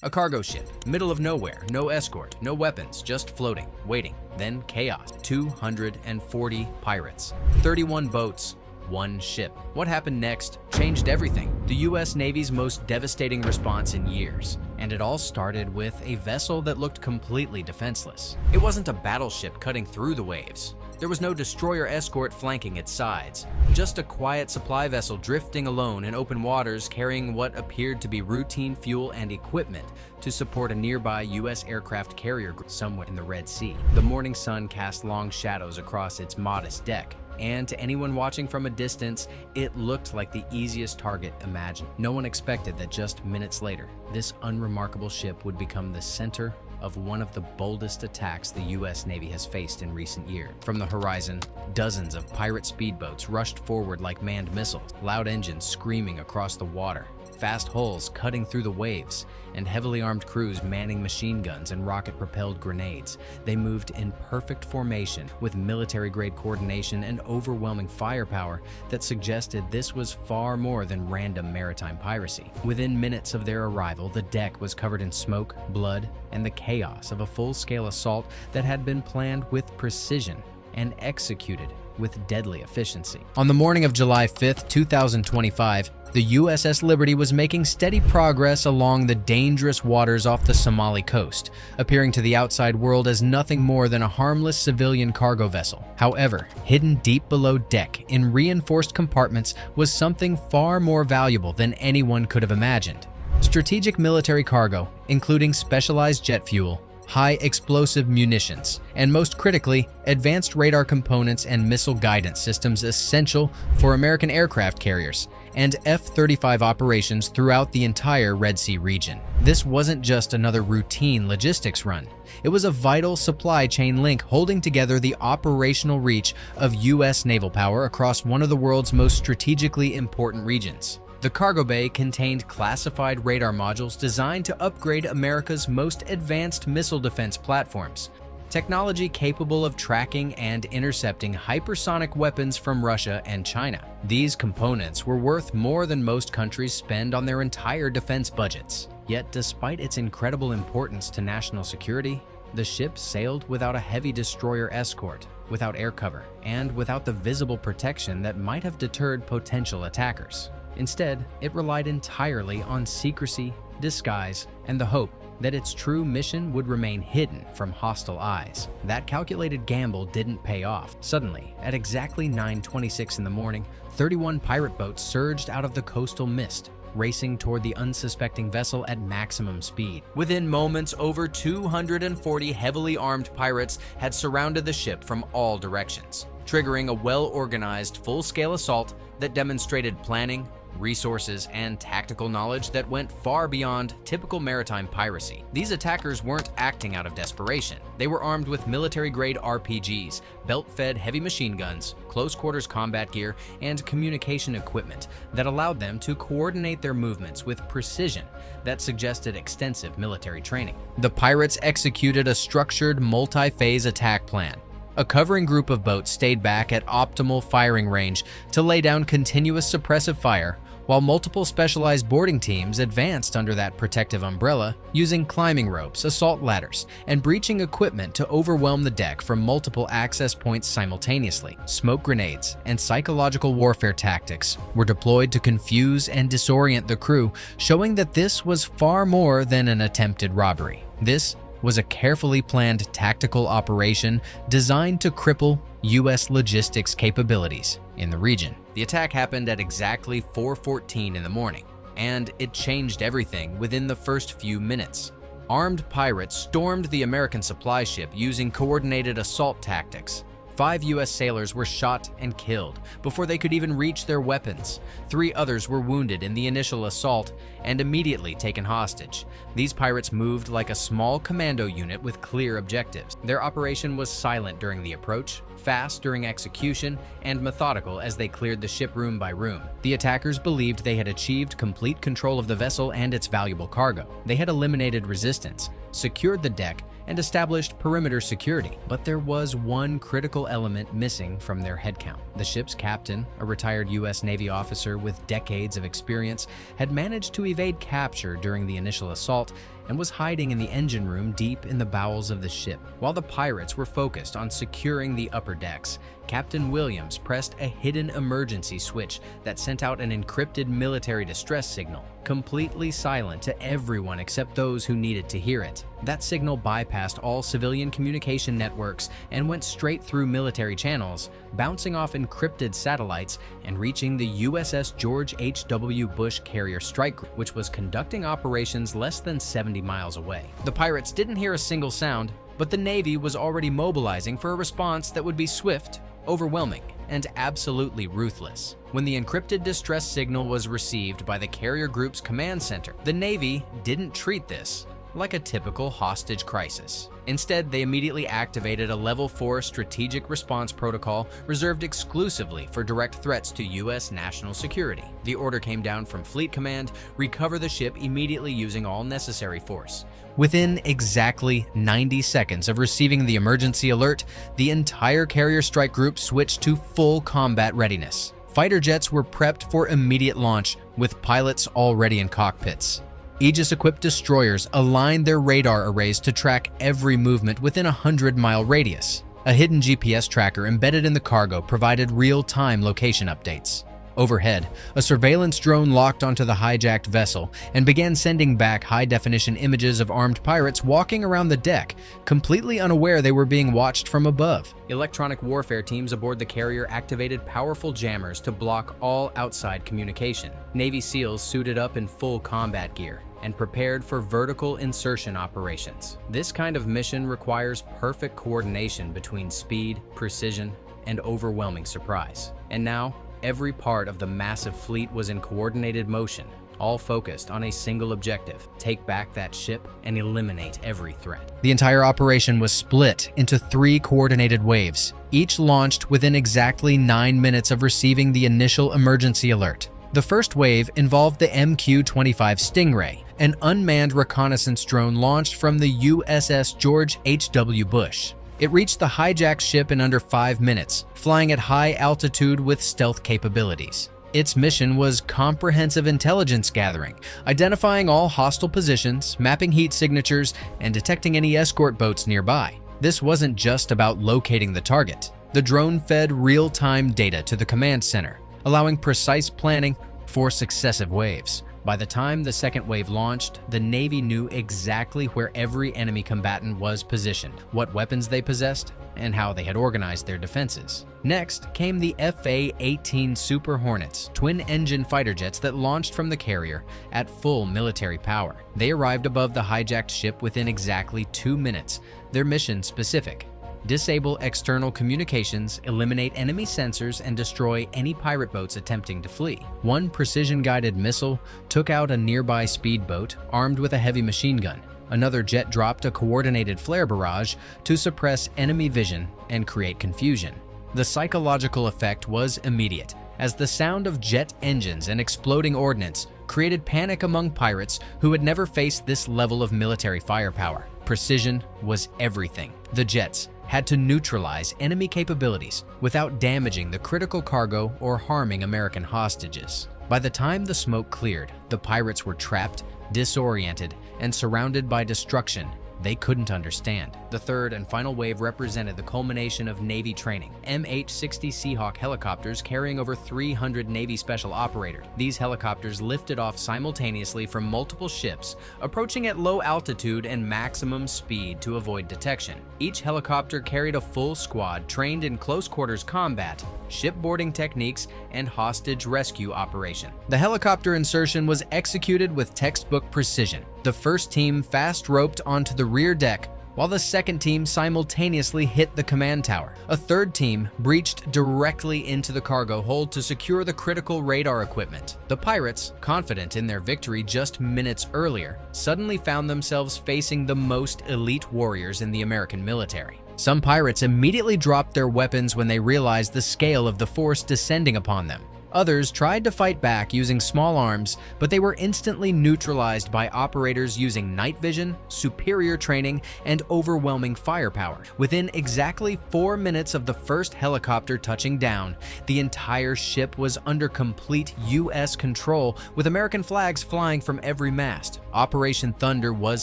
A cargo ship, middle of nowhere, no escort, no weapons, just floating, waiting. Then chaos. 240 pirates, 31 boats, one ship. What happened next changed everything. The US Navy's most devastating response in years. And it all started with a vessel that looked completely defenseless. It wasn't a battleship cutting through the waves. There was no destroyer escort flanking its sides. Just a quiet supply vessel drifting alone in open waters carrying what appeared to be routine fuel and equipment to support a nearby US aircraft carrier group somewhere in the Red Sea. The morning sun cast long shadows across its modest deck, and to anyone watching from a distance, it looked like the easiest target imagined. No one expected that just minutes later, this unremarkable ship would become the center of one of the boldest attacks the US Navy has faced in recent years. From the horizon, dozens of pirate speedboats rushed forward like manned missiles, loud engines screaming across the water, fast hulls cutting through the waves, and heavily armed crews manning machine guns and rocket-propelled grenades. They moved in perfect formation with military-grade coordination and overwhelming firepower that suggested this was far more than random maritime piracy. Within minutes of their arrival, the deck was covered in smoke, blood, and the chaos of a full-scale assault that had been planned with precision and executed with deadly efficiency. On the morning of July 5th, 2025, the USS Liberty was making steady progress along the dangerous waters off the Somali coast, appearing to the outside world as nothing more than a harmless civilian cargo vessel. However, hidden deep below deck in reinforced compartments was something far more valuable than anyone could have imagined. Strategic military cargo, including specialized jet fuel, high explosive munitions, and most critically, advanced radar components and missile guidance systems essential for American aircraft carriers and F-35 operations throughout the entire Red Sea region. This wasn't just another routine logistics run. It was a vital supply chain link holding together the operational reach of US naval power across one of the world's most strategically important regions. The cargo bay contained classified radar modules designed to upgrade America's most advanced missile defense platforms, technology capable of tracking and intercepting hypersonic weapons from Russia and China. These components were worth more than most countries spend on their entire defense budgets. Yet, despite its incredible importance to national security, the ship sailed without a heavy destroyer escort, without air cover, and without the visible protection that might have deterred potential attackers. Instead, it relied entirely on secrecy, disguise, and the hope that its true mission would remain hidden from hostile eyes. That calculated gamble didn't pay off. Suddenly, at exactly 9:26 in the morning, 31 pirate boats surged out of the coastal mist, racing toward the unsuspecting vessel at maximum speed. Within moments, over 240 heavily armed pirates had surrounded the ship from all directions, triggering a well-organized, full-scale assault that demonstrated planning, resources, and tactical knowledge that went far beyond typical maritime piracy. These attackers weren't acting out of desperation. They were armed with military-grade RPGs, belt-fed heavy machine guns, close-quarters combat gear, and communication equipment that allowed them to coordinate their movements with precision that suggested extensive military training. The pirates executed a structured, multi-phase attack plan. A covering group of boats stayed back at optimal firing range to lay down continuous suppressive fire, while multiple specialized boarding teams advanced under that protective umbrella, using climbing ropes, assault ladders, and breaching equipment to overwhelm the deck from multiple access points simultaneously. Smoke grenades and psychological warfare tactics were deployed to confuse and disorient the crew, showing that this was far more than an attempted robbery. This was a carefully planned tactical operation designed to cripple US logistics capabilities in the region. The attack happened at exactly 4:14 in the morning, and it changed everything within the first few minutes. Armed pirates stormed the American supply ship using coordinated assault tactics. 5 US sailors were shot and killed before they could even reach their weapons. 3 others were wounded in the initial assault and immediately taken hostage. These pirates moved like a small commando unit with clear objectives. Their operation was silent during the approach, fast during execution, and methodical as they cleared the ship room by room. The attackers believed they had achieved complete control of the vessel and its valuable cargo. They had eliminated resistance, secured the deck, and established perimeter security. But there was one critical element missing from their headcount. The ship's captain, a retired US Navy officer with decades of experience, had managed to evade capture during the initial assault and was hiding in the engine room deep in the bowels of the ship. While the pirates were focused on securing the upper decks, Captain Williams pressed a hidden emergency switch that sent out an encrypted military distress signal, completely silent to everyone except those who needed to hear it. That signal bypassed all civilian communication networks and went straight through military channels, bouncing off encrypted satellites and reaching the USS George H.W. Bush carrier strike group, which was conducting operations less than 70 miles away. The pirates didn't hear a single sound, but the Navy was already mobilizing for a response that would be swift, overwhelming, and absolutely ruthless. When the encrypted distress signal was received by the carrier group's command center, the Navy didn't treat this like a typical hostage crisis. Instead, they immediately activated a Level 4 strategic response protocol reserved exclusively for direct threats to U.S. national security. The order came down from Fleet Command: recover the ship immediately using all necessary force. Within exactly 90 seconds of receiving the emergency alert, the entire carrier strike group switched to full combat readiness. Fighter jets were prepped for immediate launch, with pilots already in cockpits. Aegis-equipped destroyers aligned their radar arrays to track every movement within a 100-mile radius. A hidden GPS tracker embedded in the cargo provided real-time location updates. Overhead, a surveillance drone locked onto the hijacked vessel and began sending back high-definition images of armed pirates walking around the deck, completely unaware they were being watched from above. Electronic warfare teams aboard the carrier activated powerful jammers to block all outside communication. Navy SEALs suited up in full combat gear and prepared for vertical insertion operations. This kind of mission requires perfect coordination between speed, precision, and overwhelming surprise. And now, every part of the massive fleet was in coordinated motion, all focused on a single objective: take back that ship and eliminate every threat. The entire operation was split into 3 coordinated waves, each launched within exactly 9 minutes of receiving the initial emergency alert. The first wave involved the MQ-25 Stingray, an unmanned reconnaissance drone launched from the USS George H.W. Bush. It reached the hijacked ship in under 5 minutes, flying at high altitude with stealth capabilities. Its mission was comprehensive intelligence gathering, identifying all hostile positions, mapping heat signatures, and detecting any escort boats nearby. This wasn't just about locating the target. The drone fed real-time data to the command center, allowing precise planning for successive waves. By the time the second wave launched, the Navy knew exactly where every enemy combatant was positioned, what weapons they possessed, and how they had organized their defenses. Next came the FA-18 Super Hornets, twin-engine fighter jets that launched from the carrier at full military power. They arrived above the hijacked ship within exactly 2 minutes. Their mission specific: disable external communications, eliminate enemy sensors, and destroy any pirate boats attempting to flee. One precision-guided missile took out a nearby speedboat armed with a heavy machine gun. Another jet dropped a coordinated flare barrage to suppress enemy vision and create confusion. The psychological effect was immediate, as the sound of jet engines and exploding ordnance created panic among pirates who had never faced this level of military firepower. Precision was everything. The jets had to neutralize enemy capabilities without damaging the critical cargo or harming American hostages. By the time the smoke cleared, the pirates were trapped, disoriented, and surrounded by destruction they couldn't understand. The third and final wave represented the culmination of Navy training. MH-60 Seahawk helicopters carrying over 300 Navy special operators. These helicopters lifted off simultaneously from multiple ships, approaching at low altitude and maximum speed to avoid detection. Each helicopter carried a full squad trained in close quarters combat, shipboarding techniques, and hostage rescue operation. The helicopter insertion was executed with textbook precision. The first team fast roped onto the rear deck, while the second team simultaneously hit the command tower. A third team breached directly into the cargo hold to secure the critical radar equipment. The pirates, confident in their victory just minutes earlier, suddenly found themselves facing the most elite warriors in the American military. Some pirates immediately dropped their weapons when they realized the scale of the force descending upon them. Others tried to fight back using small arms, but they were instantly neutralized by operators using night vision, superior training, and overwhelming firepower. Within exactly 4 minutes of the first helicopter touching down, the entire ship was under complete U.S. control, with American flags flying from every mast. Operation Thunder was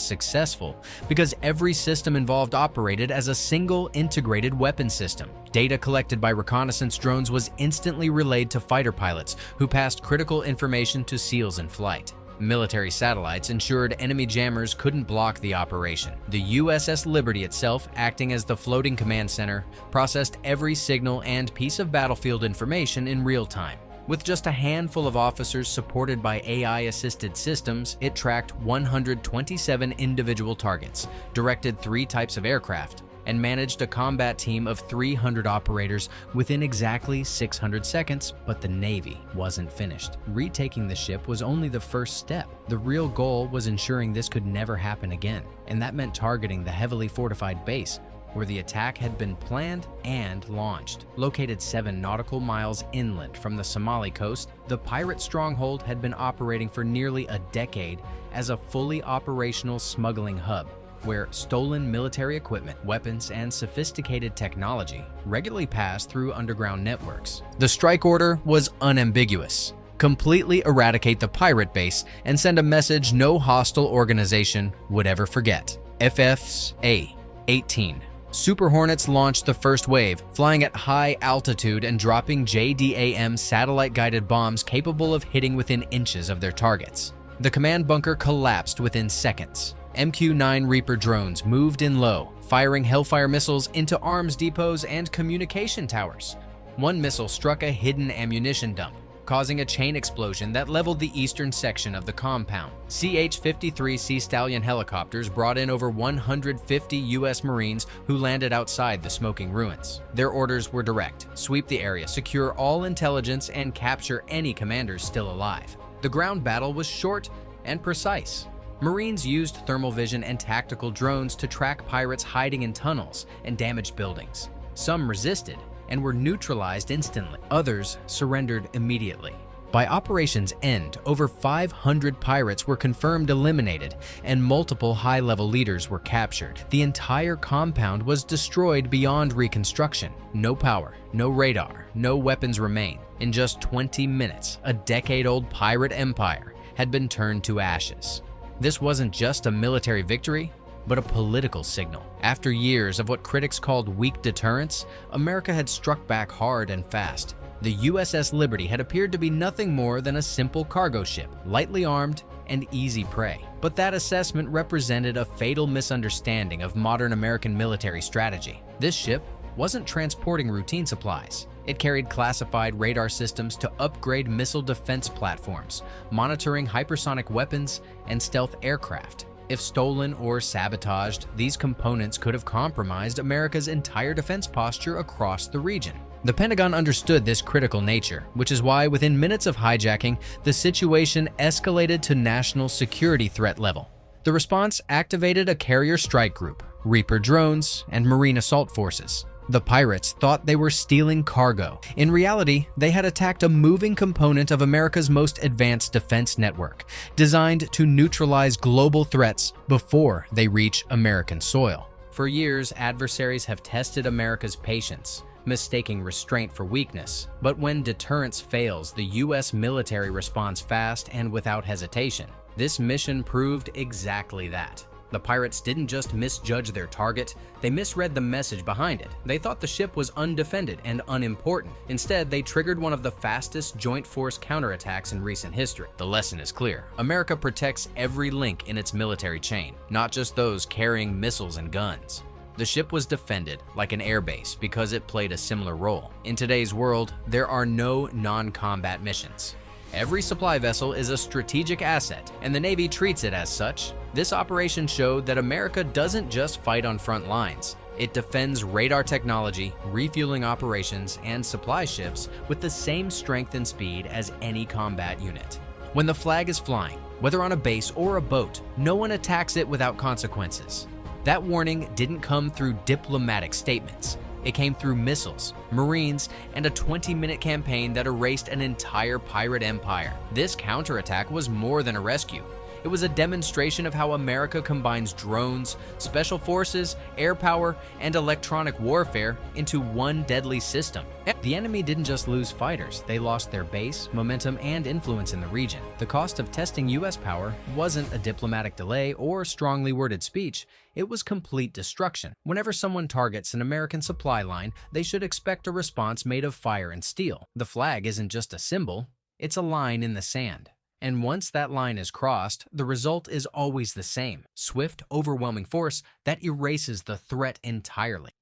successful because every system involved operated as a single integrated weapon system. Data collected by reconnaissance drones was instantly relayed to fighter pilots, who passed critical information to SEALs in flight. Military satellites ensured enemy jammers couldn't block the operation. The USS Liberty itself, acting as the floating command center, processed every signal and piece of battlefield information in real time. With just a handful of officers supported by AI-assisted systems, it tracked 127 individual targets, directed 3 types of aircraft, and managed a combat team of 300 operators within exactly 600 seconds, but the Navy wasn't finished. Retaking the ship was only the first step. The real goal was ensuring this could never happen again, and that meant targeting the heavily fortified base, where the attack had been planned and launched. Located 7 nautical miles inland from the Somali coast, the pirate stronghold had been operating for nearly a decade as a fully operational smuggling hub, where stolen military equipment, weapons, and sophisticated technology regularly passed through underground networks. The strike order was unambiguous: completely eradicate the pirate base and send a message no hostile organization would ever forget. FFs A-18. Super Hornets launched the first wave, flying at high altitude and dropping JDAM satellite-guided bombs capable of hitting within inches of their targets. The command bunker collapsed within seconds. MQ-9 Reaper drones moved in low, firing Hellfire missiles into arms depots and communication towers. One missile struck a hidden ammunition dump, causing a chain explosion that leveled the eastern section of the compound. CH-53 Sea Stallion helicopters brought in over 150 U.S. Marines who landed outside the smoking ruins. Their orders were direct: sweep the area, secure all intelligence, and capture any commanders still alive. The ground battle was short and precise. Marines used thermal vision and tactical drones to track pirates hiding in tunnels and damaged buildings. Some resisted and were neutralized instantly. Others surrendered immediately. By operation's end, over 500 pirates were confirmed eliminated, and multiple high-level leaders were captured. The entire compound was destroyed beyond reconstruction. No power, no radar, no weapons remain. In just 20 minutes, a decade-old pirate empire had been turned to ashes. This wasn't just a military victory, but a political signal. After years of what critics called weak deterrence, America had struck back hard and fast. The USS Liberty had appeared to be nothing more than a simple cargo ship, lightly armed and easy prey. But that assessment represented a fatal misunderstanding of modern American military strategy. This ship wasn't transporting routine supplies. It carried classified radar systems to upgrade missile defense platforms, monitoring hypersonic weapons and stealth aircraft. If stolen or sabotaged, these components could have compromised America's entire defense posture across the region. The Pentagon understood this critical nature, which is why within minutes of hijacking, the situation escalated to national security threat level. The response activated a carrier strike group, Reaper drones, and Marine assault forces. The pirates thought they were stealing cargo. In reality, they had attacked a moving component of America's most advanced defense network, designed to neutralize global threats before they reach American soil. For years, adversaries have tested America's patience, mistaking restraint for weakness. But when deterrence fails, the U.S. military responds fast and without hesitation. This mission proved exactly that. The pirates didn't just misjudge their target, they misread the message behind it. They thought the ship was undefended and unimportant. Instead, they triggered one of the fastest joint force counterattacks in recent history. The lesson is clear. America protects every link in its military chain, not just those carrying missiles and guns. The ship was defended like an airbase because it played a similar role. In today's world, there are no non-combat missions. Every supply vessel is a strategic asset, and the Navy treats it as such. This operation showed that America doesn't just fight on front lines. It defends radar technology, refueling operations, and supply ships with the same strength and speed as any combat unit. When the flag is flying, whether on a base or a boat, no one attacks it without consequences. That warning didn't come through diplomatic statements. It came through missiles, Marines, and a 20-minute campaign that erased an entire pirate empire. This counterattack was more than a rescue. It was a demonstration of how America combines drones, special forces, air power, and electronic warfare into one deadly system. The enemy didn't just lose fighters, they lost their base, momentum, and influence in the region. The cost of testing US power wasn't a diplomatic delay or strongly worded speech, it was complete destruction. Whenever someone targets an American supply line, they should expect a response made of fire and steel. The flag isn't just a symbol, it's a line in the sand. And once that line is crossed, the result is always the same: swift, overwhelming force that erases the threat entirely.